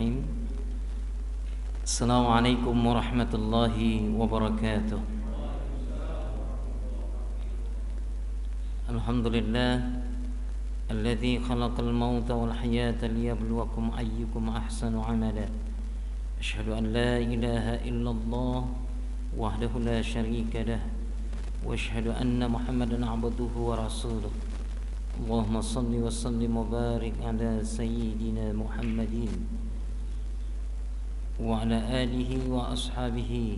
Bismillahirrahmanirrahim. Assalamualaikum warahmatullahi wabarakatuh. Alhamdulillah alladzi khalaqal mauta wal hayata liyabluwakum ayyukum ahsanu amala. Asyhadu an la ilaha illallah wahdahu la syarika lah wa asyhadu anna Muhammadan abduhu wa rasuluh. Allahumma salli wa sallim wa barik ala sayyidina Muhammadin wa ala alihi wa ashabihi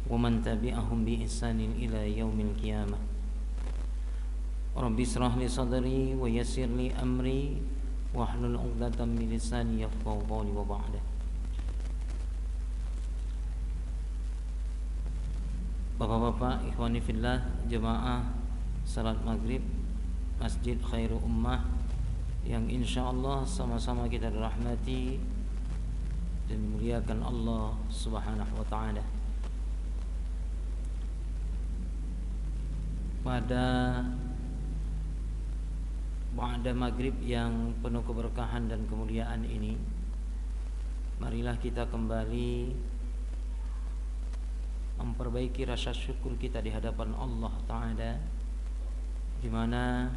wa man tabi'ahum bi ihsanin ila yaumil qiyamah. Rabbi israh li sadri wa yassir li amri wahlul 'uqdatam min lisani yafqahu qawli wa ba'da. Bapak-bapak, ikhwani fillah, jemaah salat maghrib Masjid Khairul Ummah yang insyaallah sama-sama kita dirahmati dan dimuliakan Allah Subhanahu wa taala. Pada maghrib yang penuh keberkahan dan kemuliaan ini, marilah kita kembali memperbaiki rasa syukur kita di hadapan Allah taala, di mana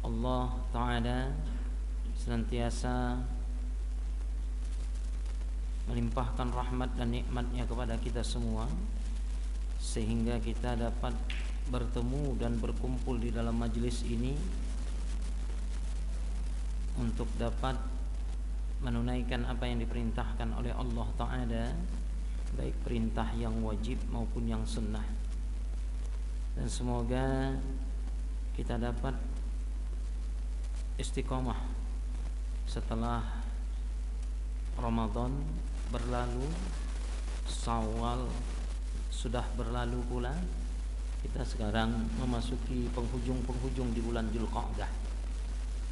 Allah Ta'ala senantiasa melimpahkan rahmat dan nikmatnya kepada kita semua, sehingga kita dapat bertemu dan berkumpul di dalam majelis ini untuk dapat menunaikan apa yang diperintahkan oleh Allah Ta'ala, baik perintah yang wajib maupun yang sunnah. Dan semoga kita dapat istiqomah setelah Ramadan berlalu, Syawal sudah berlalu pula. Kita sekarang memasuki penghujung di bulan Dzulqa'dah,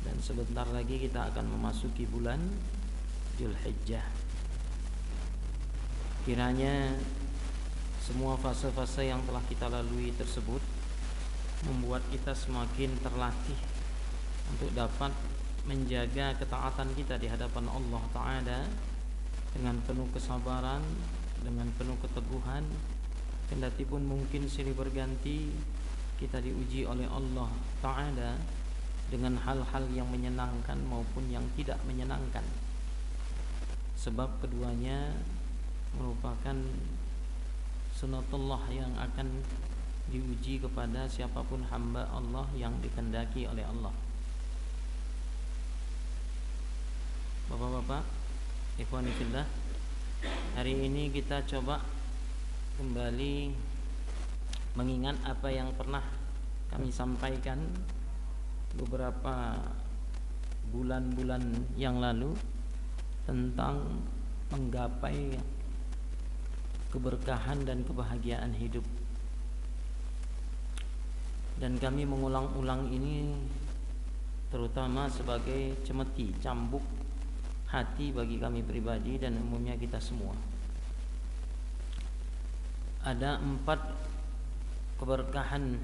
dan sebentar lagi kita akan memasuki bulan Dzulhijjah. Kiranya semua fase-fase yang telah kita lalui tersebut membuat kita semakin terlatih untuk dapat menjaga ketaatan kita di hadapan Allah Ta'ala dengan penuh kesabaran, dengan penuh keteguhan. Kendati pun mungkin silih berganti kita diuji oleh Allah Ta'ala dengan hal-hal yang menyenangkan maupun yang tidak menyenangkan, sebab keduanya merupakan sunatullah yang akan diuji kepada siapapun hamba Allah yang dikehendaki oleh Allah. Bapak-bapak, ikhwani fillah, hari ini kita coba kembali mengingat apa yang pernah kami sampaikan beberapa bulan-bulan yang lalu tentang menggapai keberkahan dan kebahagiaan hidup. Dan kami mengulang-ulang ini terutama sebagai cemeti, cambuk hati bagi kami pribadi dan umumnya kita semua. Ada 4 keberkahan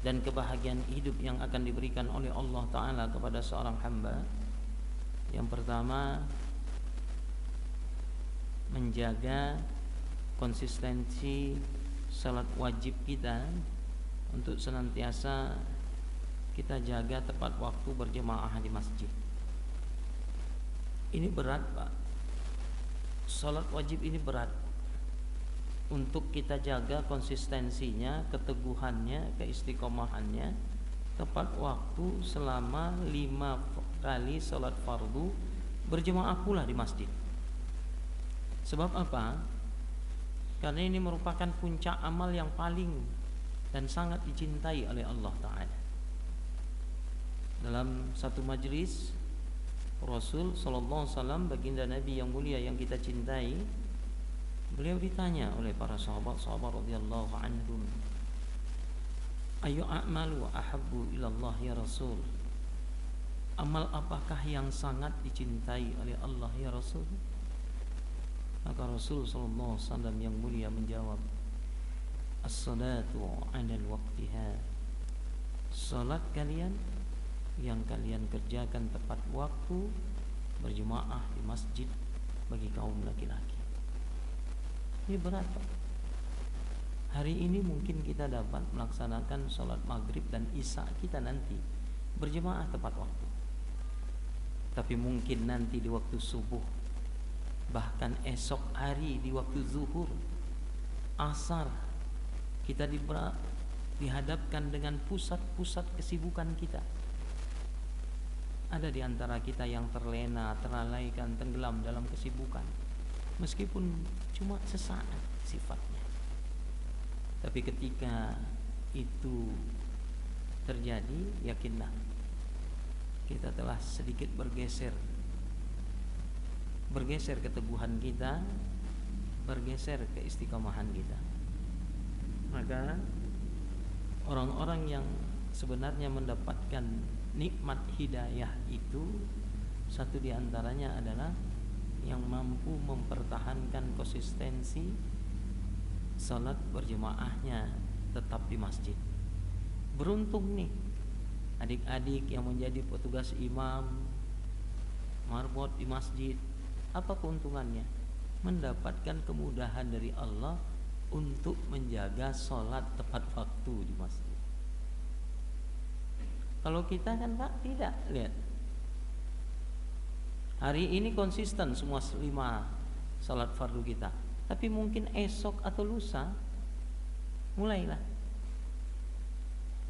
dan kebahagiaan hidup yang akan diberikan oleh Allah Ta'ala kepada seorang hamba. Yang pertama, menjaga konsistensi salat wajib kita, untuk senantiasa kita jaga tepat waktu berjemaah di masjid. Ini berat, Pak. Salat wajib ini berat. Untuk kita jaga konsistensinya, keteguhannya, keistiqomahannya, tepat waktu selama 5 kali salat fardu berjemaah pula di masjid. Sebab apa? Karena ini merupakan puncak amal yang paling dan sangat dicintai oleh Allah Ta'ala. Dalam satu majlis, Rasul sallallahu alaihi wasallam, baginda Nabi yang mulia yang kita cintai, beliau ditanya oleh para sahabat radhiyallahu anhum, ayu a'malu ahabbu ilallah ya Rasul, amal apakah yang sangat dicintai oleh Allah ya Rasul? Maka Rasul sallallahu alaihi wasallam yang mulia menjawab, as-salatu 'ala waqtiha, salat kalian yang kalian kerjakan tepat waktu berjemaah di masjid bagi kaum laki-laki. Ini berat, Pak. Hari ini mungkin kita dapat melaksanakan sholat maghrib dan isya kita nanti berjemaah tepat waktu. Tapi mungkin nanti di waktu subuh, bahkan esok hari di waktu zuhur, asar, kita dihadapkan dengan pusat-pusat kesibukan kita. Ada di antara kita yang terlena, terlalaikan, tenggelam dalam kesibukan, meskipun cuma sesaat sifatnya. Tapi ketika itu terjadi, yakinlah kita telah sedikit bergeser keteguhan kita, bergeser keistiqomahan kita. Maka orang-orang yang sebenarnya mendapatkan nikmat hidayah itu, satu di antaranya adalah yang mampu mempertahankan konsistensi salat berjemaahnya tetap di masjid. Beruntung nih adik-adik yang menjadi petugas imam, marbot di masjid. Apa keuntungannya? Mendapatkan kemudahan dari Allah untuk menjaga sholat tepat waktu di masjid. Kalau kita kan Pak tidak, lihat. Hari ini konsisten semua 5 sholat fardu kita. Tapi mungkin esok atau lusa mulailah.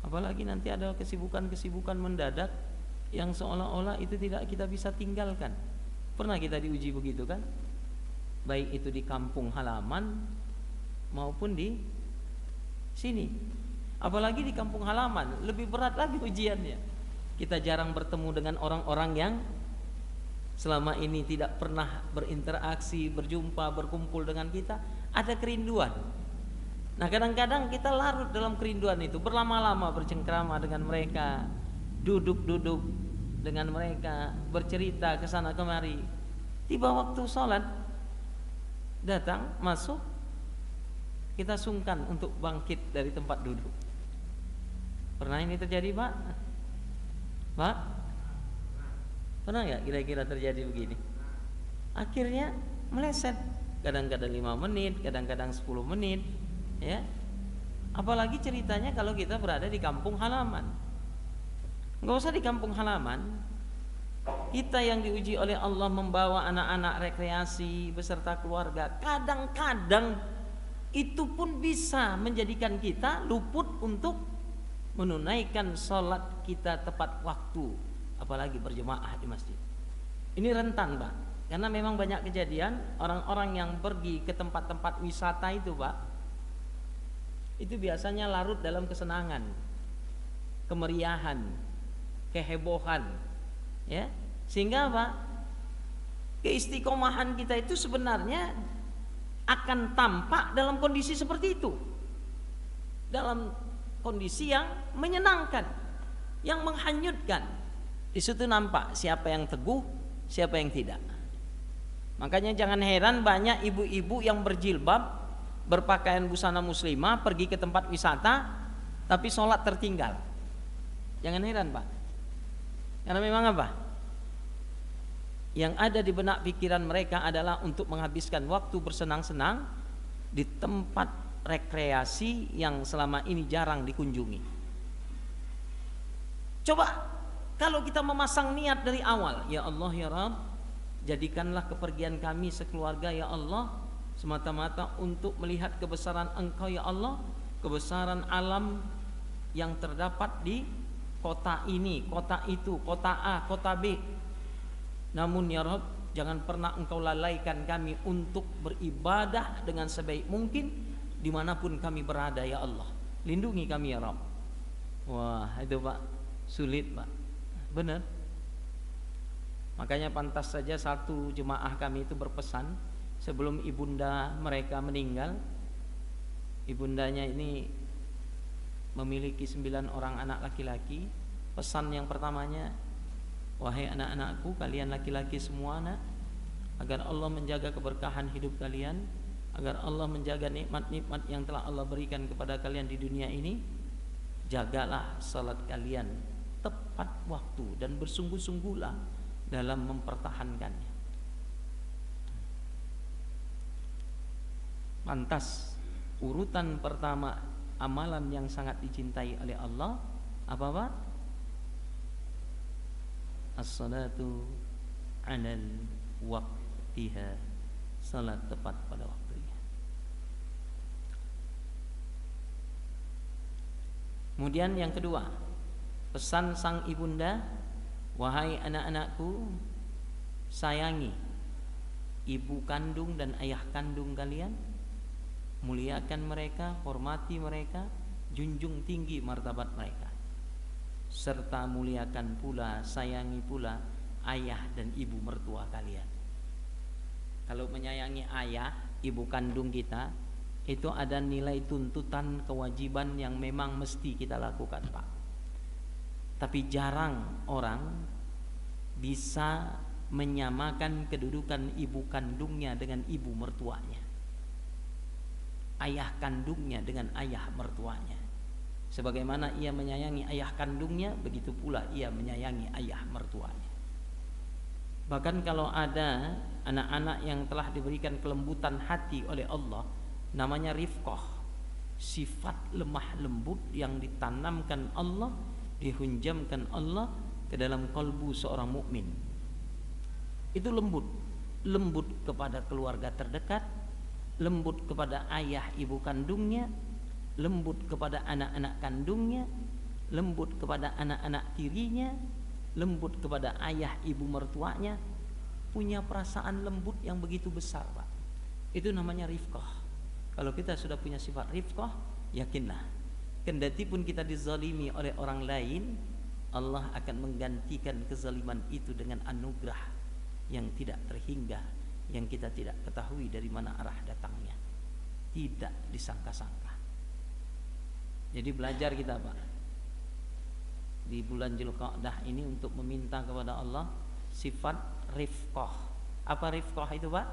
Apalagi nanti ada kesibukan-kesibukan mendadak yang seolah-olah itu tidak kita bisa tinggalkan. Pernah kita diuji begitu kan? Baik itu di kampung halaman maupun di sini. Apalagi di kampung halaman, lebih berat lagi ujiannya. Kita jarang bertemu dengan orang-orang yang selama ini tidak pernah berinteraksi, berjumpa, berkumpul dengan kita. Ada kerinduan. Nah kadang-kadang kita larut dalam kerinduan itu, berlama-lama bercengkrama dengan mereka, duduk-duduk dengan mereka, bercerita ke sana kemari. Tiba waktu sholat, datang, masuk, kita sungkan untuk bangkit dari tempat duduk. Pernah ini terjadi Pak? Pak? Pernah nggak kira-kira terjadi begini? Akhirnya meleset, kadang-kadang 5 menit, kadang-kadang 10 menit, ya. Apalagi ceritanya kalau kita berada di kampung halaman. Nggak usah di kampung halaman, kita yang diuji oleh Allah membawa anak-anak rekreasi beserta keluarga, kadang-kadang itu pun bisa menjadikan kita luput untuk menunaikan sholat kita tepat waktu, apalagi berjemaah di masjid. Ini rentan Pak, karena memang banyak kejadian orang-orang yang pergi ke tempat-tempat wisata itu Pak, itu biasanya larut dalam kesenangan, kemeriahan, kehebohan, ya, sehingga apa? Keistiqomahan kita itu sebenarnya akan tampak dalam kondisi seperti itu, dalam kondisi yang menyenangkan, yang menghanyutkan. Di situ nampak siapa yang teguh, siapa yang tidak. Makanya jangan heran banyak ibu-ibu yang berjilbab, berpakaian busana muslimah, pergi ke tempat wisata, tapi sholat tertinggal. Jangan heran Pak, karena memang apa? Yang ada di benak pikiran mereka adalah untuk menghabiskan waktu bersenang-senang di tempat rekreasi yang selama ini jarang dikunjungi. Coba kalau kita memasang niat dari awal, ya Allah ya Rabb, jadikanlah kepergian kami sekeluarga ya Allah semata-mata untuk melihat kebesaran Engkau ya Allah, kebesaran alam yang terdapat di kota ini, kota itu, kota A, kota B. Namun ya Rabb, jangan pernah Engkau lalaikan kami untuk beribadah dengan sebaik mungkin dimanapun kami berada ya Allah. Lindungi kami ya Rabb. Wah itu Pak, sulit Pak, benar. Makanya pantas saja satu jemaah kami itu berpesan sebelum ibunda mereka meninggal. Ibundanya ini memiliki 9 orang anak laki-laki. Pesan yang pertamanya, wahai anak-anakku, kalian laki-laki semua nak, agar Allah menjaga keberkahan hidup kalian, agar Allah menjaga nikmat-nikmat yang telah Allah berikan kepada kalian di dunia ini, jagalah salat kalian tepat waktu dan bersungguh-sungguhlah dalam mempertahankannya. Pantas urutan pertama amalan yang sangat dicintai oleh Allah apa Pak? As-salatu 'alal waqtiha, salat tepat pada waktunya. Kemudian yang kedua, pesan sang ibunda, wahai anak-anakku, sayangi ibu kandung dan ayah kandung kalian, muliakan mereka, hormati mereka, junjung tinggi martabat mereka, serta muliakan pula, sayangi pula ayah dan ibu mertua kalian. Kalau menyayangi ayah, ibu kandung kita, itu ada nilai tuntutan kewajiban yang memang mesti kita lakukan Pak. Tapi jarang orang bisa menyamakan kedudukan ibu kandungnya dengan ibu mertuanya, ayah kandungnya dengan ayah mertuanya. Sebagaimana ia menyayangi ayah kandungnya, begitu pula ia menyayangi ayah mertuanya. Bahkan kalau ada anak-anak yang telah diberikan kelembutan hati oleh Allah, namanya rifqah, sifat lemah lembut yang ditanamkan Allah, dihunjamkan Allah ke dalam kalbu seorang mukmin. Itu lembut kepada keluarga terdekat, lembut kepada ayah ibu kandungnya, lembut kepada anak-anak kandungnya, lembut kepada anak-anak tirinya, lembut kepada ayah ibu mertuanya. Punya perasaan lembut yang begitu besar Pak. Itu namanya rifqah. Kalau kita sudah punya sifat rifqah, yakinlah, kendati pun kita dizalimi oleh orang lain, Allah akan menggantikan kezaliman itu dengan anugerah yang tidak terhingga, yang kita tidak ketahui dari mana arah datangnya, tidak disangka-sangka. Jadi belajar kita Pak di bulan Dzulqa'dah ini untuk meminta kepada Allah sifat rifqah. Apa rifqah itu Pak?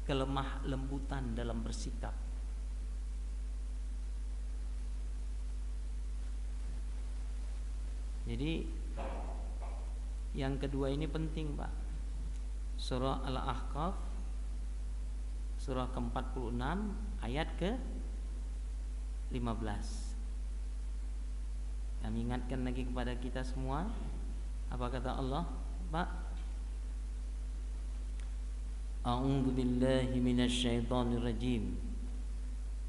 Kelemah lembutan dalam bersikap. Jadi yang kedua ini penting Pak. Surah Al-Ahqaf, surah ke-46 ayat ke-15. Kami ingatkan lagi kepada kita semua, apa kata Allah Pak? A'udzu billahi minasy syaithanir rajim.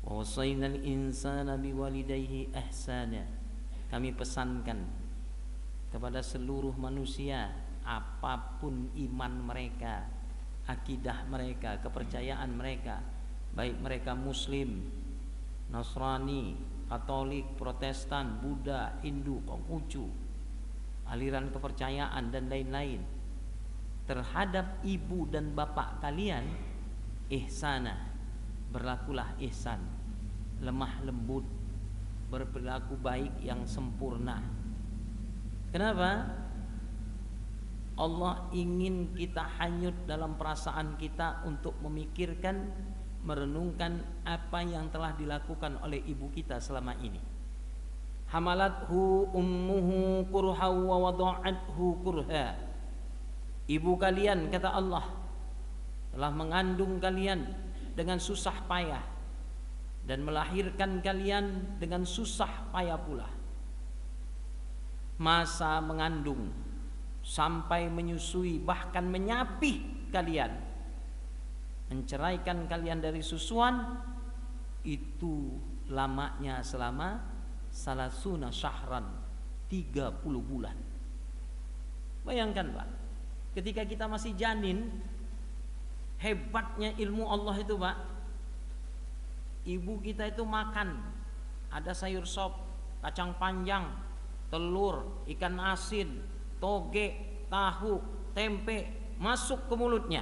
Wa wasainal insana biwalidayhi ihsana. Kami pesankan kepada seluruh manusia, apapun iman mereka, akidah mereka, kepercayaan mereka, baik mereka muslim, Nasrani, Katolik, Protestan, Buddha, Hindu, Konghucu, aliran kepercayaan dan lain-lain, terhadap ibu dan bapak kalian ihsana, berlakulah ihsan, lemah lembut, berperilaku baik yang sempurna. Kenapa? Allah ingin kita hanyut dalam perasaan kita untuk memikirkan, merenungkan apa yang telah dilakukan oleh ibu kita selama ini. Hamalathu ummuhu kurha wa wada'athu kurha. Ibu kalian, kata Allah, telah mengandung kalian dengan susah payah dan melahirkan kalian dengan susah payah pula. Masa mengandung sampai menyusui, bahkan menyapih kalian, menceraikan kalian dari susuan, itu lamanya selama salasuna syahran, 30 bulan. Bayangkan Pak, ketika kita masih janin, hebatnya ilmu Allah itu Pak. Ibu kita itu makan, ada sayur sop, kacang panjang, telur, ikan asin, toge, tahu, tempe masuk ke mulutnya.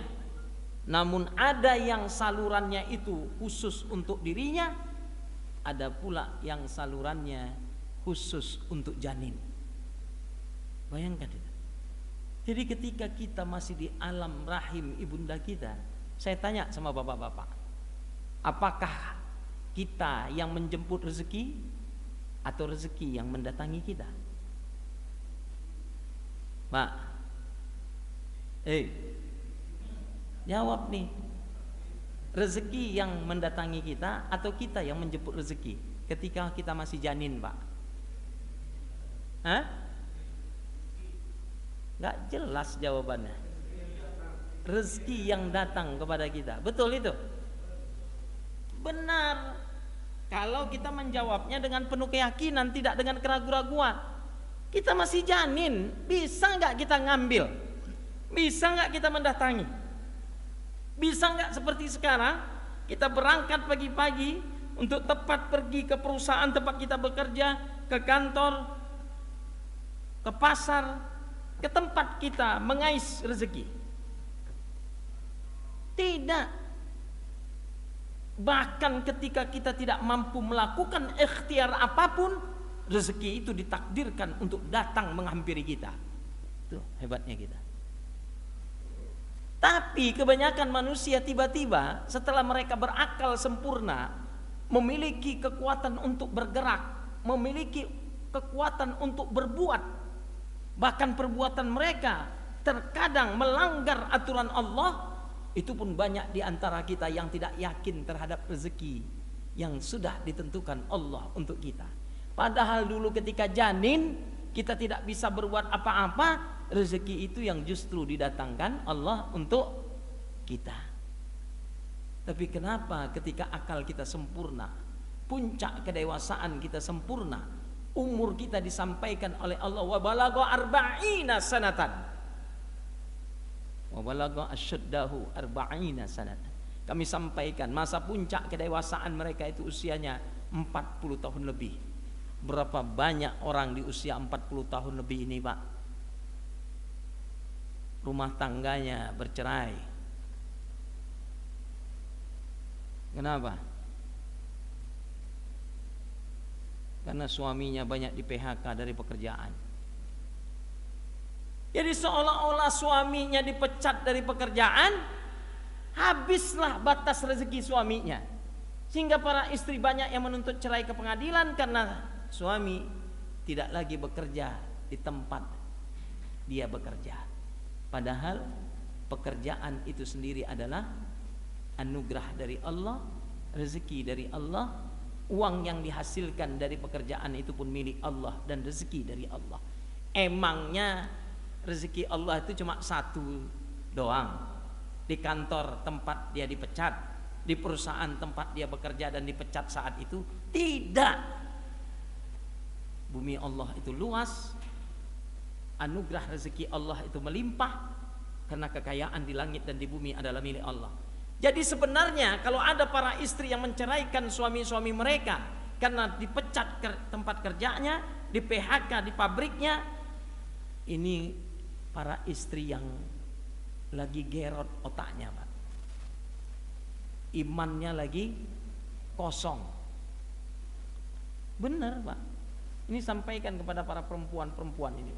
Namun ada yang salurannya itu khusus untuk dirinya, ada pula yang salurannya khusus untuk janin. Bayangkan itu. Jadi ketika kita masih di alam rahim ibunda kita, saya tanya sama bapak-bapak, apakah kita yang menjemput rezeki atau rezeki yang mendatangi kita? Pak, Jawab nih. Rezeki yang mendatangi kita atau kita yang menjemput rezeki ketika kita masih janin, Pak? Hah? Gak jelas jawabannya. Rezeki yang datang kepada kita. Betul itu? Benar. Kalau kita menjawabnya dengan penuh keyakinan, tidak dengan keraguan-raguan. Kita masih janin, bisa gak kita ngambil? Bisa gak kita mendatangi? Bisa nggak seperti sekarang kita berangkat pagi-pagi untuk tepat pergi ke perusahaan tempat kita bekerja, ke kantor, ke pasar, ke tempat kita mengais rezeki? Tidak. Bahkan ketika kita tidak mampu melakukan ikhtiar apapun, rezeki itu ditakdirkan untuk datang menghampiri kita. Itu hebatnya kita. Tapi kebanyakan manusia tiba-tiba setelah mereka berakal sempurna, memiliki kekuatan untuk bergerak, memiliki kekuatan untuk berbuat, bahkan perbuatan mereka terkadang melanggar aturan Allah, itu pun banyak di antara kita yang tidak yakin terhadap rezeki yang sudah ditentukan Allah untuk kita. Padahal dulu ketika janin kita tidak bisa berbuat apa-apa, rezeki itu yang justru didatangkan Allah untuk kita. Tapi kenapa ketika akal kita sempurna, puncak kedewasaan kita sempurna, umur kita disampaikan oleh Allah, wa balagha arba'ina sanatan, wa balagha asyaddahu arba'ina sanatan. Kami sampaikan masa puncak kedewasaan mereka itu usianya 40 tahun lebih. Berapa banyak orang di usia 40 tahun lebih ini, Pak, rumah tangganya bercerai. Kenapa? Karena suaminya banyak di PHK dari pekerjaan. Jadi seolah-olah suaminya dipecat dari pekerjaan, habislah batas rezeki suaminya. Sehingga para istri banyak yang menuntut cerai ke pengadilan karena suami tidak lagi bekerja di tempat dia bekerja. Padahal pekerjaan itu sendiri adalah anugerah dari Allah, rezeki dari Allah. Uang yang dihasilkan dari pekerjaan itu pun milik Allah dan rezeki dari Allah. Emangnya rezeki Allah itu cuma satu doang? Di kantor tempat dia dipecat, di perusahaan tempat dia bekerja dan dipecat saat itu? Tidak. Bumi Allah itu luas, anugerah rezeki Allah itu melimpah, karena kekayaan di langit dan di bumi adalah milik Allah. Jadi sebenarnya kalau ada para istri yang menceraikan suami-suami mereka karena dipecat ke tempat kerjanya, di PHK di pabriknya, ini para istri yang lagi gerot otaknya, Pak. Imannya lagi kosong. Benar, Pak. Ini sampaikan kepada para perempuan-perempuan ini.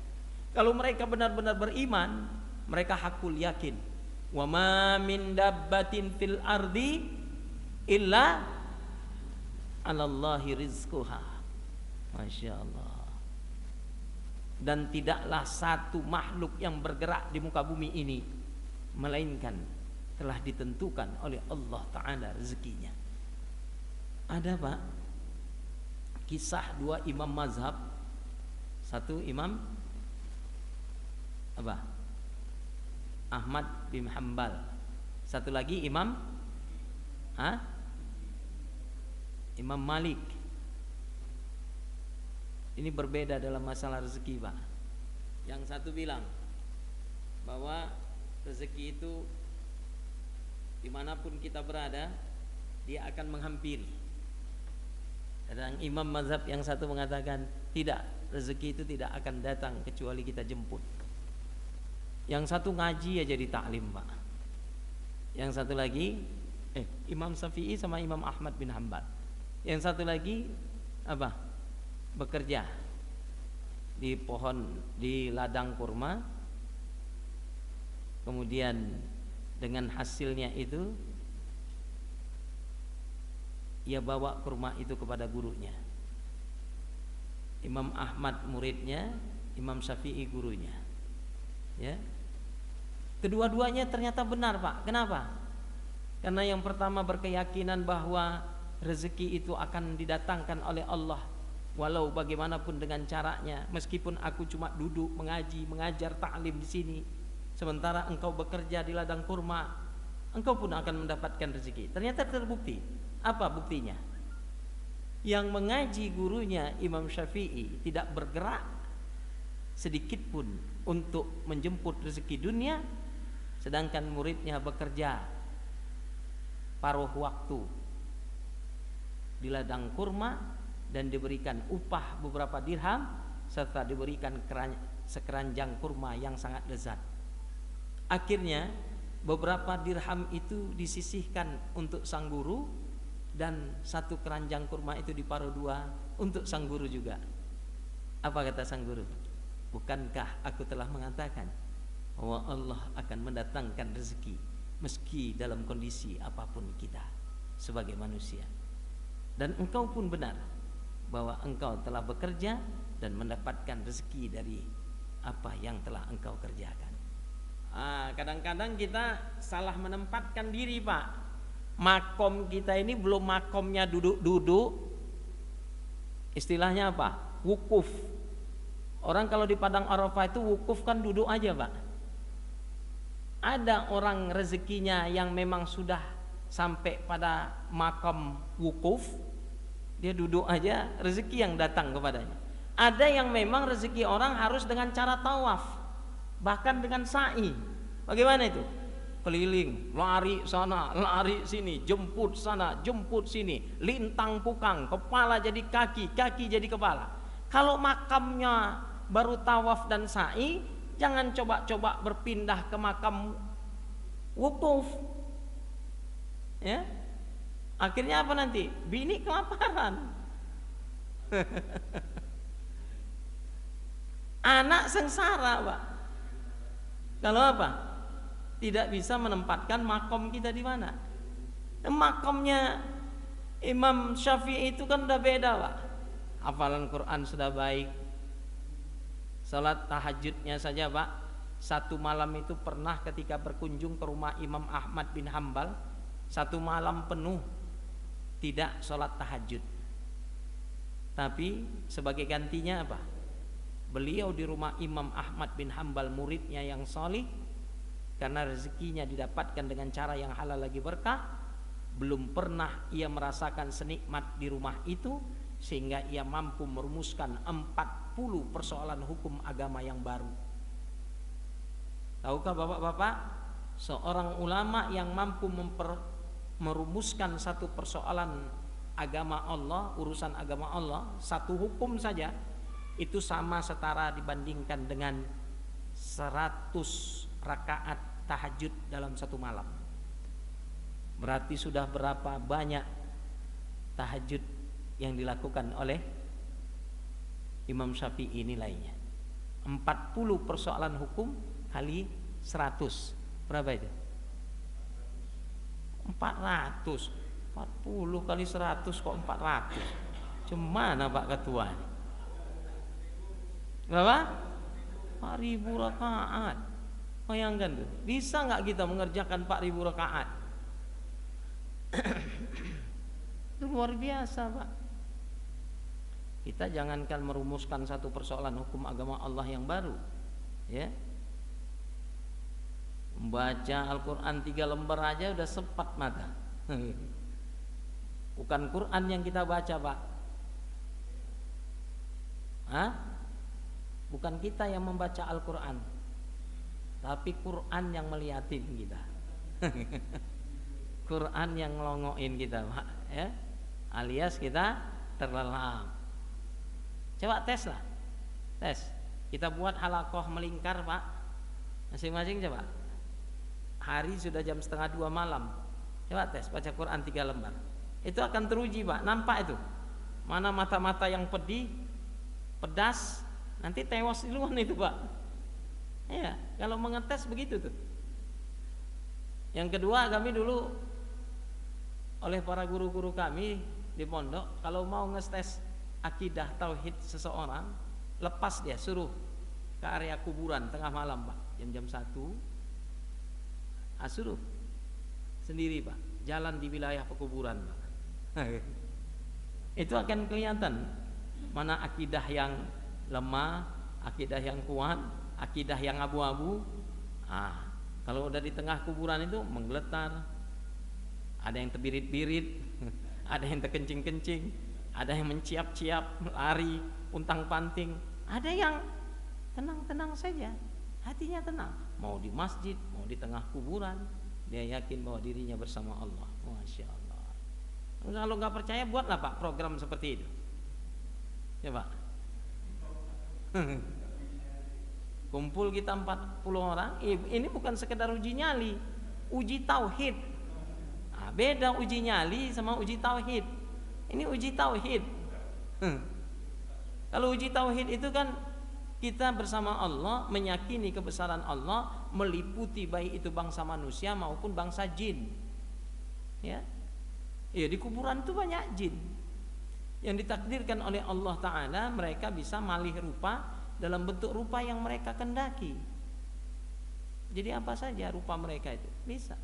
Kalau mereka benar-benar beriman, mereka hakul yakin, wa ma min dabbatin fil ardi illa 'alallahi rizquha. Masya Allah. Dan tidaklah satu makhluk yang bergerak di muka bumi ini melainkan telah ditentukan oleh Allah Ta'ala rezekinya. Ada, Pak, kisah dua imam mazhab. Satu imam apa? Ahmad bin Hanbal. Satu lagi imam Imam Malik. Ini berbeda dalam masalah rezeki, Pak. Yang satu bilang bahwa rezeki itu dimanapun kita berada, dia akan menghampiri. Dan imam mazhab yang satu mengatakan tidak, rezeki itu tidak akan datang kecuali kita jemput. Yang satu ngaji aja di taklim, Pak. Yang satu lagi Imam Syafi'i sama Imam Ahmad bin Hanbal. Yang satu lagi apa? Bekerja di pohon, di ladang kurma. Kemudian dengan hasilnya itu ia bawa kurma itu kepada gurunya. Imam Ahmad muridnya, Imam Syafi'i gurunya. Ya. Kedua-duanya ternyata benar, Pak. Kenapa? Karena yang pertama berkeyakinan bahwa rezeki itu akan didatangkan oleh Allah walau bagaimanapun dengan caranya, meskipun aku cuma duduk mengaji, mengajar taklim di sini, sementara engkau bekerja di ladang kurma, engkau pun akan mendapatkan rezeki. Ternyata terbukti. Apa buktinya? Yang mengaji gurunya Imam Syafi'i tidak bergerak sedikit pun untuk menjemput rezeki dunia, sedangkan muridnya bekerja paruh waktu di ladang kurma dan diberikan upah beberapa dirham serta diberikan sekeranjang kurma yang sangat lezat. Akhirnya beberapa dirham itu disisihkan untuk sang guru dan satu keranjang kurma itu diparuh dua untuk sang guru juga. Apa kata sang guru? Bukankah aku telah mengatakan bahwa Allah akan mendatangkan rezeki meski dalam kondisi apapun kita sebagai manusia. Dan engkau pun benar bahwa engkau telah bekerja dan mendapatkan rezeki dari apa yang telah engkau kerjakan. Kadang-kadang kita salah menempatkan diri, Pak. Makom kita ini belum makomnya duduk-duduk. Istilahnya apa? Wukuf. Orang kalau di Padang Arafah itu wukuf kan duduk aja, Pak. Ada orang rezekinya yang memang sudah sampai pada makam wukuf, dia duduk aja, rezeki yang datang kepadanya. Ada yang memang rezeki orang harus dengan cara tawaf, bahkan dengan sa'i. Bagaimana itu? Keliling, lari sana, lari sini, jemput sana, jemput sini, lintang pukang, kepala jadi kaki, kaki jadi kepala. Kalau makamnya baru tawaf dan sa'i, jangan coba-coba berpindah ke makam wukuf. Ya. Akhirnya apa nanti? Bini kelaparan. Anak sengsara, Pak. Kalau apa? Tidak bisa menempatkan makom kita di mana. Makomnya Imam Syafi'i itu kan udah beda, Pak. Hafalan Quran sudah baik. Salat tahajudnya saja, Pak. Satu malam itu pernah ketika berkunjung ke rumah Imam Ahmad bin Hambal, satu malam penuh tidak sholat tahajud. Tapi sebagai gantinya apa? Beliau di rumah Imam Ahmad bin Hambal, muridnya yang solih, karena rezekinya didapatkan dengan cara yang halal lagi berkah, belum pernah ia merasakan senikmat di rumah itu, sehingga ia mampu merumuskan 40 persoalan hukum agama yang baru. Tahukah bapak-bapak, seorang ulama yang mampu merumuskan satu persoalan agama Allah, urusan agama Allah, satu hukum saja, itu sama setara dibandingkan dengan 100 rakaat tahajud dalam satu malam. Berarti sudah berapa banyak tahajud yang dilakukan oleh Imam Syafi'i nilainya. 40 persoalan hukum kali 100. Berapa itu? 400. 40 kali 100 kok 400. Cemana Pak Ketua? Berapa? 4.000 rakaat. Bayangkan tuh. Bisa nggak kita mengerjakan 4.000 rakaat? Itu luar biasa, Pak. Kita jangankan merumuskan satu persoalan hukum agama Allah yang baru, ya. Membaca Al-Quran 3 lembar aja udah sepat mata. Bukan Quran yang kita baca, Pak. Hah? Bukan kita yang membaca Al-Quran, tapi Quran yang meliatin kita. Quran yang ngelongoin kita, Pak, ya. Alias kita terlelap. Coba tes lah. Tes. Kita buat halakoh melingkar, Pak. Masing-masing coba. Hari sudah jam 1:30 malam. Coba tes baca Quran 3 lembar. Itu akan teruji, Pak. Nampak itu. Mana mata-mata yang pedih, pedas, nanti tewas duluan itu, Pak. Iya, kalau mengetes begitu tuh. Yang kedua, kami dulu oleh para guru-guru kami di pondok, kalau mau ngetes akidah tauhid seseorang, lepas dia, suruh ke area kuburan tengah malam, Pak, jam-jam 1, Suruh sendiri Pak, jalan di wilayah pekuburan Pak. Itu akan kelihatan mana akidah yang lemah, akidah yang kuat, akidah yang abu-abu. Kalau udah di tengah kuburan itu menggeletar, ada yang terbirit-birit, ada yang terkencing-kencing, ada yang menciap-ciap, lari, untang-panting, ada yang tenang-tenang saja, hatinya tenang. Mau di masjid, mau di tengah kuburan, dia yakin bahwa dirinya bersama Allah. Masya Allah. Kalau nggak percaya, buatlah Pak program seperti itu. Ya Pak. Kumpul kita 40 orang. Ini bukan sekedar uji nyali, uji tauhid. Beda uji nyali sama uji tauhid. Ini uji tauhid. Kalau uji tauhid itu kan kita bersama Allah, meyakini kebesaran Allah, meliputi baik itu bangsa manusia maupun bangsa jin. Ya, di kuburan itu banyak jin yang ditakdirkan oleh Allah Ta'ala. Mereka bisa malih rupa dalam bentuk rupa yang mereka kendaki. Jadi apa saja rupa mereka itu bisa.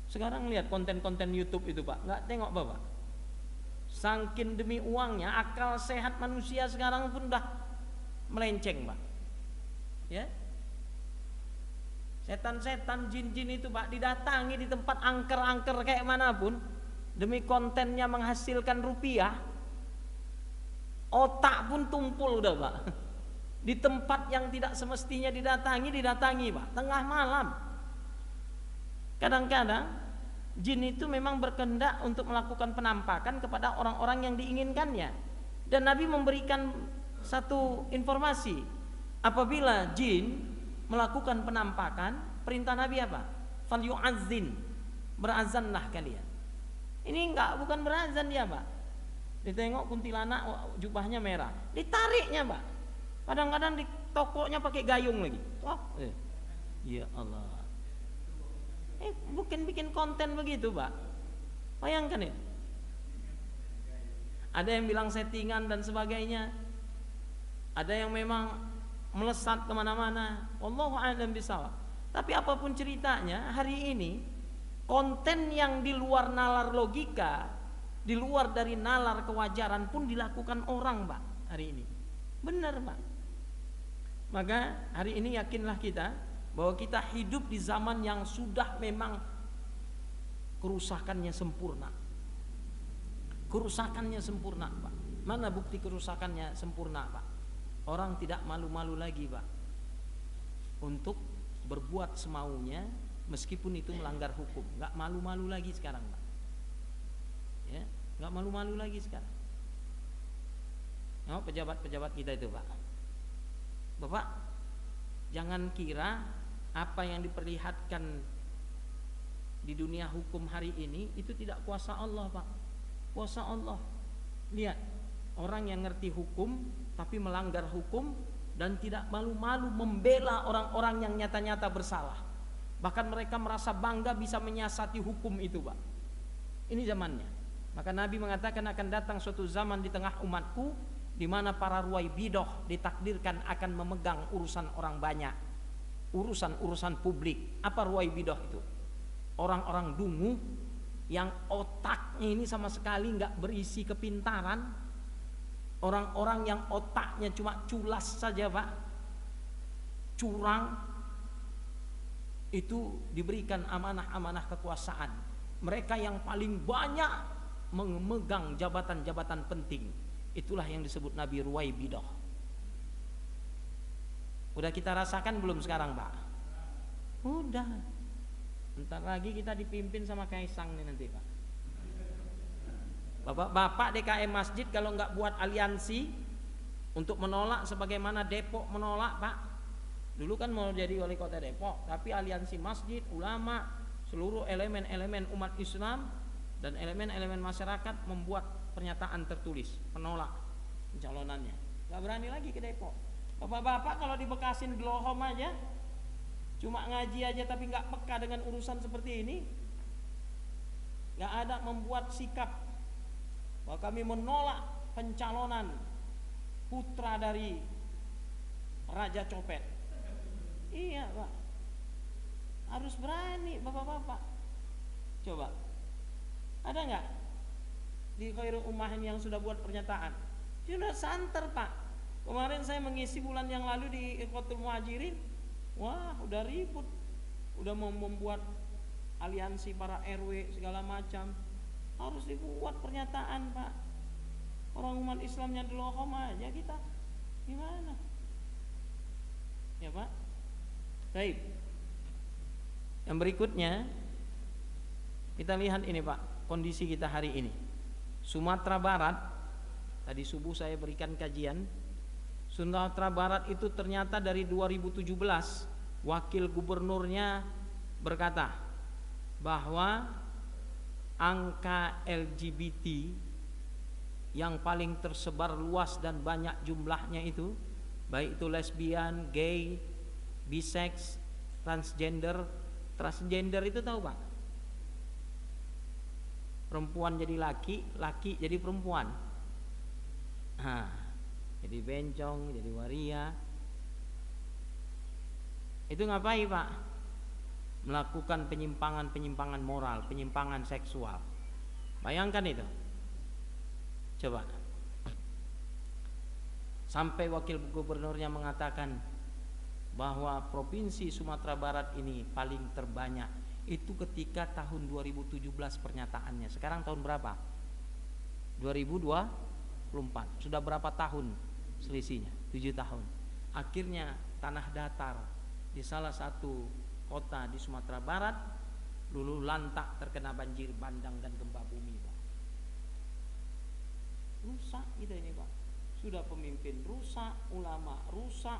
Sekarang lihat konten-konten YouTube itu Pak, nggak tengok Bapak? Sangkin demi uangnya, akal sehat manusia sekarang pun dah melenceng Pak. Ya, setan-setan, jin-jin itu Pak didatangi di tempat angker-angker kayak manapun demi kontennya menghasilkan rupiah. Otak pun tumpul udah Pak. Di tempat yang tidak semestinya didatangi Pak, tengah malam. Kadang-kadang jin itu memang berkehendak untuk melakukan penampakan kepada orang-orang yang diinginkannya. Dan Nabi memberikan satu informasi, apabila jin melakukan penampakan, perintah Nabi apa? Falyu'azzin, berazanlah kalian. Ini bukan berazan dia Pak. Ditengok kuntilanak jubahnya merah, ditariknya Pak. Kadang-kadang di tokonya pakai gayung lagi. Ya Allah. Bukan bikin konten begitu Pak. Bayangkan ya. Ada yang bilang settingan dan sebagainya. Ada yang memang melesat kemana-mana. Wallahu a'lam bishawab. Tapi apapun ceritanya, hari ini konten yang di luar nalar logika, di luar dari nalar kewajaran pun dilakukan orang Pak hari ini. Benar Pak. Maka hari ini yakinlah kita bahwa kita hidup di zaman yang sudah memang kerusakannya sempurna. Kerusakannya sempurna Pak. Mana bukti kerusakannya sempurna Pak? Orang tidak malu-malu lagi Pak untuk berbuat semaunya meskipun itu melanggar hukum. Gak malu-malu lagi sekarang Pak. Ya, nggak malu-malu lagi sekarang. Pejabat-pejabat kita itu Pak. Bapak, jangan kira apa yang diperlihatkan di dunia hukum hari ini itu tidak kuasa Allah Pak. Kuasa Allah. Lihat, orang yang ngerti hukum tapi melanggar hukum dan tidak malu-malu membela orang-orang yang nyata-nyata bersalah. Bahkan mereka merasa bangga bisa menyiasati hukum itu Pak. Ini zamannya. Maka Nabi mengatakan akan datang suatu zaman di tengah umatku di mana para ruwaibidah ditakdirkan akan memegang urusan orang banyak, urusan-urusan publik. Apa ruwaibidah itu? Orang-orang dungu yang otaknya ini sama sekali nggak berisi kepintaran, orang-orang yang otaknya cuma culas saja Pak, curang, itu diberikan amanah-amanah kekuasaan. Mereka yang paling banyak memegang jabatan-jabatan penting. Itulah yang disebut Nabi Ruwaibidah. Udah kita rasakan belum sekarang Pak? Udah. Bentar lagi kita dipimpin sama Kaisang nih nanti Pak. Bapak DKM Masjid kalau nggak buat aliansi untuk menolak sebagaimana Depok menolak Pak. Dulu kan mau jadi wali kota Depok, tapi aliansi masjid, ulama, seluruh elemen-elemen umat Islam dan elemen-elemen masyarakat membuat pernyataan tertulis penolak pencalonannya. Gak berani lagi ke Depok. Bapak-bapak kalau di Bekasin Glohom aja, cuma ngaji aja tapi gak peka dengan urusan seperti ini, gak ada membuat sikap bahwa kami menolak pencalonan putra dari Raja Copet. Iya Pak. Harus berani bapak-bapak. Coba, ada nggak di Khairul Ummah yang sudah buat pernyataan? Sudah santer Pak. Kemarin saya mengisi bulan yang lalu di Ikhwatul Muhajirin. Wah, udah ribut. Udah mau membuat aliansi para RW segala macam. Harus dibuat pernyataan Pak. Orang umat Islamnya delohom aja kita. Gimana? Ya Pak. Baik. Yang berikutnya kita lihat ini Pak, kondisi kita hari ini. Sumatera Barat, tadi subuh saya berikan kajian. Sumatera Barat itu ternyata dari 2017 wakil gubernurnya berkata bahwa angka LGBT yang paling tersebar luas dan banyak jumlahnya itu, baik itu lesbian, gay, bisex, transgender. Transgender itu tahu Pak? Perempuan jadi laki, laki jadi perempuan. Jadi bencong, jadi waria. Itu ngapain Pak? Melakukan penyimpangan moral, penyimpangan seksual. Bayangkan itu. Coba. Sampai wakil gubernurnya mengatakan bahwa provinsi Sumatera Barat ini paling terbanyak itu ketika tahun 2017 pernyataannya. Sekarang tahun berapa? 2024. Sudah berapa tahun selisihnya? 7 tahun. Akhirnya tanah datar di salah satu kota di Sumatera Barat luluh lantak terkena banjir bandang dan gempa bumi Pak. Rusak kita ini Pak. Sudah pemimpin rusak, ulama rusak,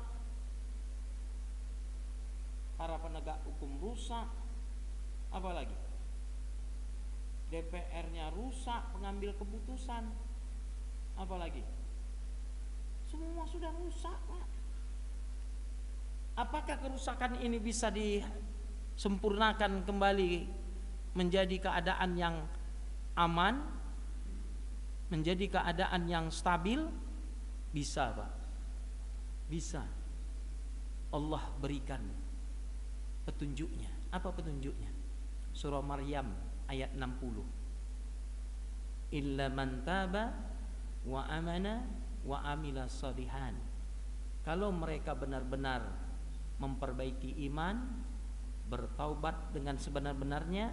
para penegak hukum rusak, apalagi DPR-nya rusak, pengambil keputusan, apalagi semua sudah rusak Pak. Apakah kerusakan ini bisa disempurnakan kembali menjadi keadaan yang aman, menjadi keadaan yang stabil? Bisa Pak, bisa. Allah berikan petunjuknya. Apa petunjuknya? Surah Maryam ayat 60. Illa man taba wa amana wa amila shalihan. Kalau mereka benar-benar memperbaiki iman, bertaubat dengan sebenar-benarnya,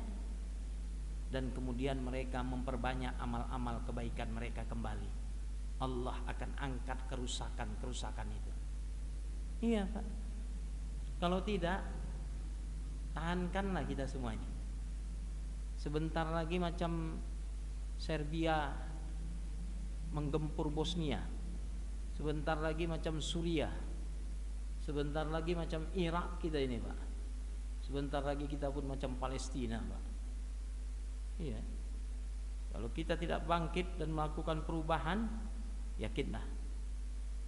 dan kemudian mereka memperbanyak amal-amal kebaikan mereka kembali, Allah akan angkat kerusakan-kerusakan itu. Iya Pak. Kalau tidak, tahankanlah kita semuanya. Sebentar lagi macam Serbia menggempur Bosnia, sebentar lagi macam Suriah, sebentar lagi macam Irak kita ini Pak, sebentar lagi kita pun macam Palestina Pak. Iya. Kalau kita tidak bangkit dan melakukan perubahan, yakinlah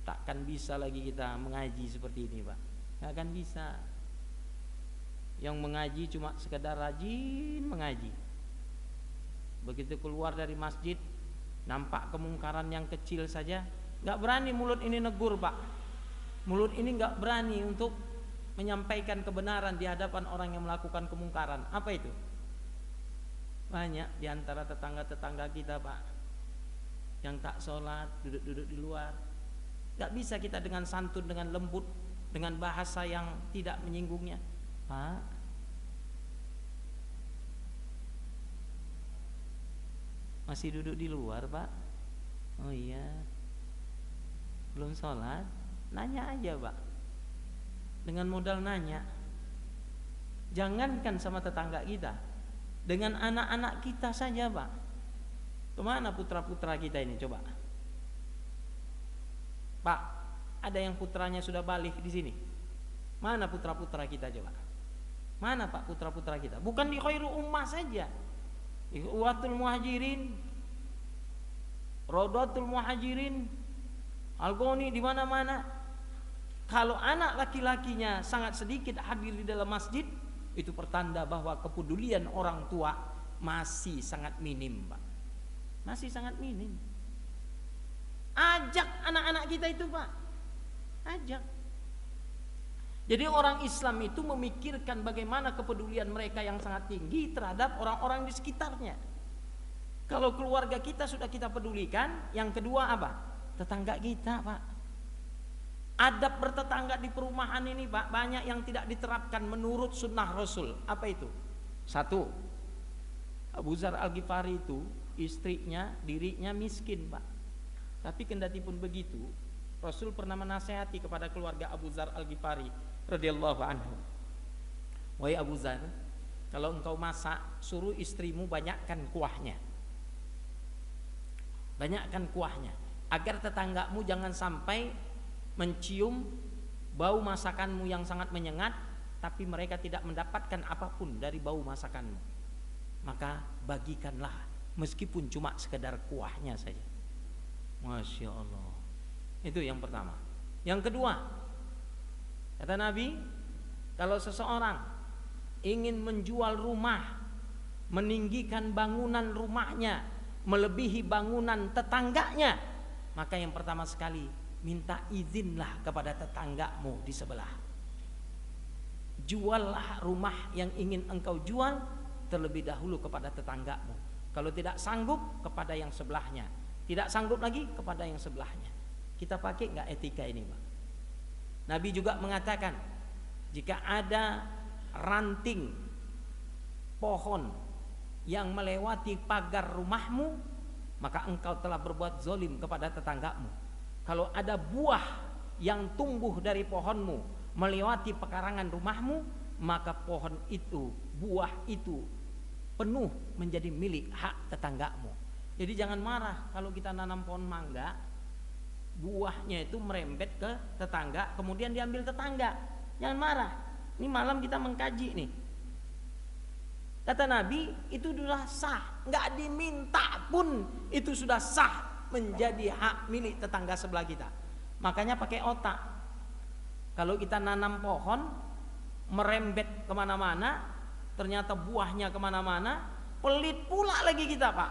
takkan bisa lagi kita mengaji seperti ini Pak. Gak akan bisa. Yang mengaji cuma sekedar rajin mengaji. Begitu keluar dari masjid, nampak kemungkaran yang kecil saja, gak berani mulut ini negur Pak. Mulut ini gak berani untuk menyampaikan kebenaran di hadapan orang yang melakukan kemungkaran. Apa itu? Banyak di antara tetangga-tetangga kita Pak, yang tak sholat, duduk-duduk di luar. Gak bisa kita dengan santun, dengan lembut, dengan bahasa yang tidak menyinggungnya. Pak, masih duduk di luar Pak? Oh iya, belum sholat? Nanya aja Pak. Dengan modal nanya, jangankan sama tetangga kita, dengan anak-anak kita saja Pak. Kemana putra-putra kita ini coba? Pak, ada yang putranya sudah balik di sini? Mana putra-putra kita coba? Mana Pak putra-putra kita? Bukan di Khairul Ummah saja, Ikhwatul Muhajirin, Rodatul Muhajirin, Algoni, di mana-mana. Kalau anak laki-lakinya sangat sedikit hadir di dalam masjid, itu pertanda bahwa kepedulian orang tua masih sangat minim Pak. Masih sangat minim. Ajak anak-anak kita itu Pak, ajak. Jadi orang Islam itu memikirkan bagaimana kepedulian mereka yang sangat tinggi terhadap orang-orang di sekitarnya. Kalau keluarga kita sudah kita pedulikan, yang kedua apa? Tetangga kita, Pak. Adab bertetangga di perumahan ini, Pak, banyak yang tidak diterapkan menurut sunnah Rasul. Apa itu? Satu, Abu Dzar Al-Ghifari itu istrinya, dirinya miskin, Pak. Tapi kendati pun begitu, Rasul pernah menasehati kepada keluarga Abu Dzar Al-Ghifari radhiyallahu anhu. Wahai Abu Dzar, kalau engkau masak, suruh istrimu banyakkan kuahnya. Banyakkan kuahnya, agar tetanggamu jangan sampai mencium bau masakanmu yang sangat menyengat, tapi mereka tidak mendapatkan apapun dari bau masakanmu. Maka bagikanlah, meskipun cuma sekedar kuahnya saja. Masya Allah. Itu yang pertama. Yang kedua, kata Nabi, kalau seseorang ingin menjual rumah, meninggikan bangunan rumahnya melebihi bangunan tetangganya, maka yang pertama sekali minta izinlah kepada tetanggamu di sebelah. Juallah rumah yang ingin engkau jual terlebih dahulu kepada tetanggamu. Kalau tidak sanggup, kepada yang sebelahnya. Tidak sanggup lagi, kepada yang sebelahnya. Kita pakai nggak etika ini, Pak? Nabi juga mengatakan, jika ada ranting pohon yang melewati pagar rumahmu, maka engkau telah berbuat zalim kepada tetanggamu. Kalau ada buah yang tumbuh dari pohonmu melewati pekarangan rumahmu, maka pohon itu, buah itu penuh menjadi milik hak tetanggamu. Jadi jangan marah kalau kita nanam pohon mangga, buahnya itu merembet ke tetangga, kemudian diambil tetangga. Jangan marah. Ini malam kita mengkaji nih. Kata Nabi, itu sudah sah, nggak diminta pun itu sudah sah menjadi hak milik tetangga sebelah kita. Makanya pakai otak. Kalau kita nanam pohon merembet kemana-mana, ternyata buahnya kemana-mana, pelit pula lagi kita, Pak.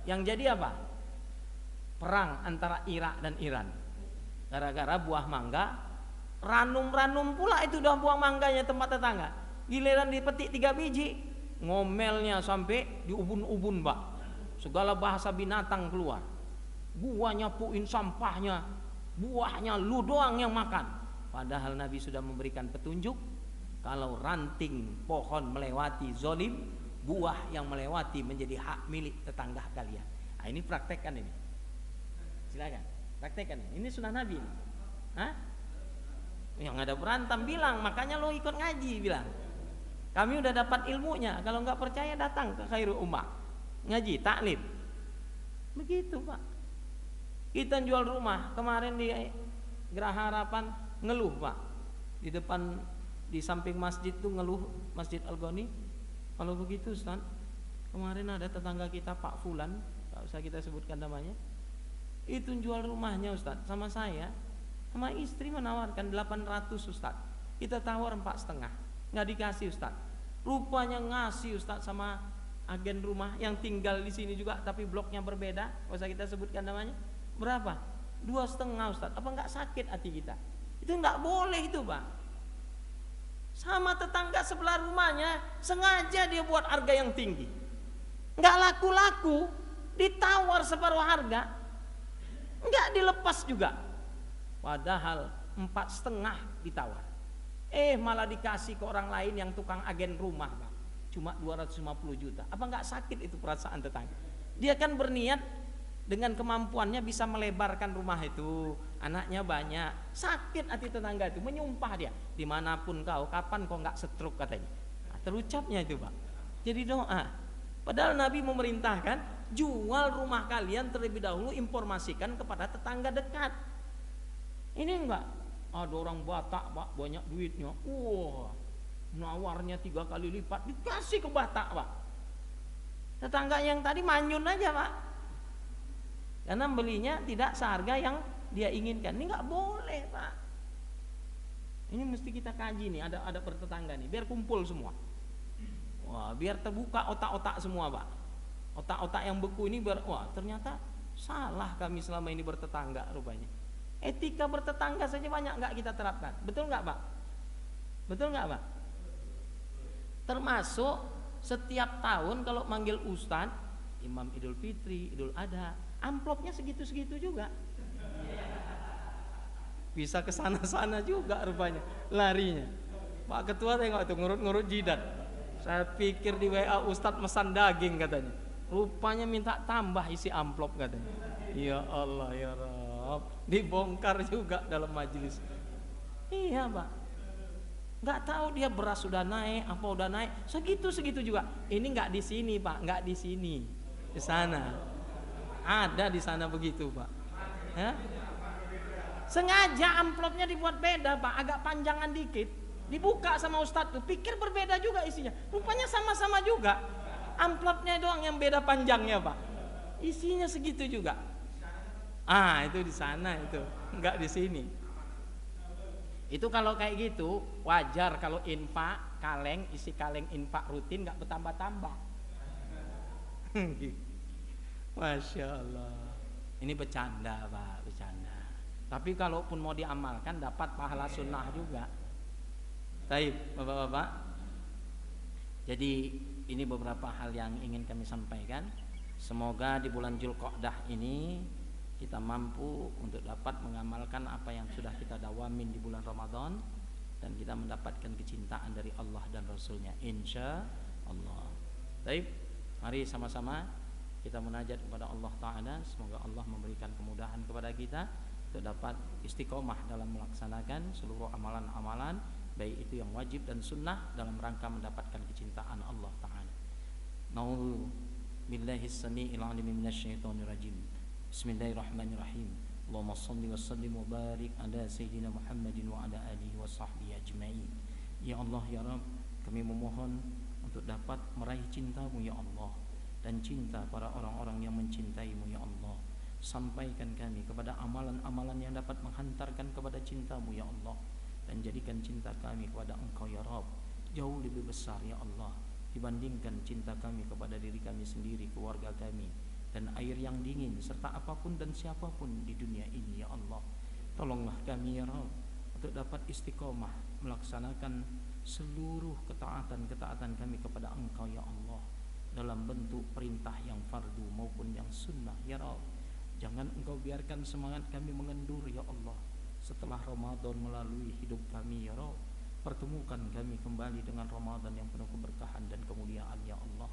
Yang jadi apa? Perang antara Irak dan Iran. Gara-gara buah mangga, ranum-ranum pula itu udah buah mangganya tempat tetangga. Giliran dipetik 3 biji, ngomelnya sampai di ubun-ubun, Pak. Segala bahasa binatang keluar. Gua nyapuin sampahnya, buahnya lu doang yang makan. Padahal Nabi sudah memberikan petunjuk, kalau ranting pohon melewati zolim, buah yang melewati menjadi hak milik tetangga kalian. Nah, ini praktekkan ini. Silakan, praktekkan ini. Ini sunnah Nabi. Hah? Yang ada berantem bilang, makanya lo ikut ngaji bilang. Kami udah dapat ilmunya. Kalau nggak percaya datang ke Khairul Ummah, ngaji, taklim. Begitu, Pak. Kita jual rumah kemarin di Geraha Harapan, ngeluh, Pak. Di depan, di samping masjid tuh ngeluh, Masjid Al-Ghani. Kalau begitu, Ustaz, kemarin ada tetangga kita Pak Fulan, nggak usah kita sebutkan namanya, itu jual rumahnya, Ustaz, sama saya, sama istri menawarkan 800, Ustaz. Kita tawar 4,5, nggak dikasih, Ustaz. Rupanya ngasih, Ustaz, sama agen rumah yang tinggal di sini juga, tapi bloknya berbeda, nggak usah kita sebutkan namanya. Berapa? 2,5, Ustaz. Apa nggak sakit hati kita? Itu nggak boleh itu, Pak. Sama tetangga sebelah rumahnya sengaja dia buat harga yang tinggi, nggak laku-laku, ditawar separuh harga, nggak dilepas juga. Padahal 4,5 ditawar, malah dikasih ke orang lain yang tukang agen rumah, Pak. Cuma 250 juta. Apa nggak sakit itu perasaan tetangga? Dia kan berniat dengan kemampuannya bisa melebarkan rumah itu, anaknya banyak. Sakit hati tetangga itu, menyumpah dia, dimanapun kau, kapan kau nggak stroke katanya. Nah, terucapnya itu, Pak. Jadi doa. Padahal Nabi memerintahkan, jual rumah kalian terlebih dahulu, informasikan kepada tetangga dekat. Ini enggak, ada orang Batak, Pak, banyak duitnya, wah, nawarnya 3 kali lipat, dikasih ke Batak, Pak. Tetangga yang tadi manyun aja, Pak, karena belinya tidak seharga yang dia inginkan. Ini nggak boleh, Pak. Ini mesti kita kaji nih, ada bertetangga nih, biar kumpul semua. Wah, biar terbuka otak-otak semua, Pak. Otak-otak yang beku ini wah, ternyata salah kami selama ini bertetangga rupanya. Etika bertetangga saja banyak nggak kita terapkan. Betul nggak Pak? Betul nggak Pak? Termasuk setiap tahun kalau manggil Ustadz, Imam Idul Fitri, Idul Adha, amplopnya segitu-segitu juga. Bisa ke sana-sana juga rupanya larinya. Pak Ketua tengok tuh ngurut-ngurut jidat. Saya pikir di WA Ustadz mesan daging katanya. Rupanya minta tambah isi amplop katanya. Ya Allah ya Rabb, dibongkar juga dalam majelis. Iya Pak. Nggak tahu dia beras sudah naik, apa udah naik, segitu juga. Ini nggak di sini Pak, nggak di sini, di sana. Ada di sana begitu Pak. Ya? Sengaja amplopnya dibuat beda Pak, agak panjangan dikit. Dibuka sama Ustadz tuh, pikir berbeda juga isinya. Rupanya sama-sama juga. Amplopnya doang yang beda panjangnya Pak. Isinya segitu juga. Ah itu di sana itu, nggak di sini. Itu kalau kayak gitu wajar kalau infak kaleng, isi kaleng infak rutin nggak bertambah-tambah. Masya Allah. Ini bercanda Pak, bercanda. Tapi kalaupun mau diamalkan dapat pahala sunnah juga. Baik Bapak-bapak. Jadi ini beberapa hal yang ingin kami sampaikan. Semoga di bulan Dzulqa'dah ini kita mampu untuk dapat mengamalkan apa yang sudah kita dawamin di bulan Ramadan, dan kita mendapatkan kecintaan dari Allah dan Rasulnya, insya Allah. Baik, mari sama-sama kita munajat kepada Allah Ta'ala. Semoga Allah memberikan kemudahan kepada kita untuk dapat istiqomah dalam melaksanakan seluruh amalan-amalan, baik itu yang wajib dan sunnah, dalam rangka mendapatkan kecintaan Allah Ta'ala. Na'udzu billahis samii'il 'aliim minasyaitonir rajim. Bismillahirrahmanirrahim. Allahumma shalli wa sallim wa barik ala sayyidina Muhammadin wa ala alihi wa sahbihi ajma'in. Ya Allah ya Rabb, kami memohon untuk dapat meraih cinta-Mu ya Allah, dan cinta para orang-orang yang mencintai-Mu ya Allah. Sampaikan kami kepada amalan-amalan yang dapat menghantarkan kepada cinta-Mu ya Allah, dan jadikan cinta kami kepada Engkau ya Rabb jauh lebih besar ya Allah dibandingkan cinta kami kepada diri kami sendiri, keluarga kami, dan air yang dingin, serta apapun dan siapapun di dunia ini ya Allah. Tolonglah kami ya Rabb untuk dapat istiqomah melaksanakan seluruh ketaatan kami kepada Engkau ya Allah, dalam bentuk perintah yang fardu maupun yang sunnah ya Rabb. Jangan Engkau biarkan semangat kami mengendur ya Allah setelah Ramadan melalui hidup kami ya Rabb. Pertemukan kami kembali dengan Ramadan yang penuh keberkahan dan kemuliaan ya Allah.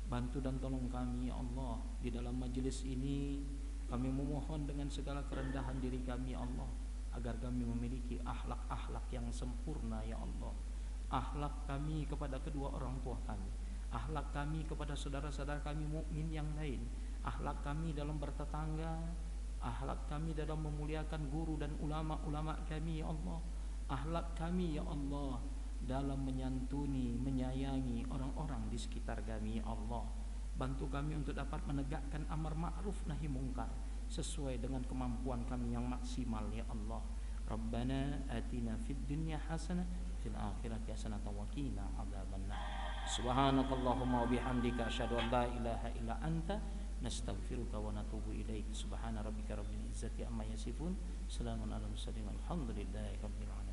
Bantu dan tolong kami ya Allah di dalam majelis ini. Kami memohon dengan segala kerendahan diri kami ya Allah, agar kami memiliki akhlak-akhlak yang sempurna ya Allah. Akhlak kami kepada kedua orang tua kami, akhlak kami kepada saudara-saudara kami mukmin yang lain, akhlak kami dalam bertetangga, akhlak kami dalam memuliakan guru dan ulama-ulama kami ya Allah, akhlak kami ya Allah dalam menyantuni, menyayangi orang-orang di sekitar kami ya Allah. Bantu kami untuk dapat menegakkan amar ma'ruf nahi mungkar sesuai dengan kemampuan kami yang maksimal ya Allah. Rabbana atina fid dunya hasanah fil akhirati hasanah wa qina adzabannar. Subhanakallahumma wa bihamdika asyhadu an la ilaha illa anta nastaghfiruka wa natubu ilaik. Subhana rabbika rabbil izzati amma yasifun, salamun alal mursalin, alhamdulillahi rabbil alamin.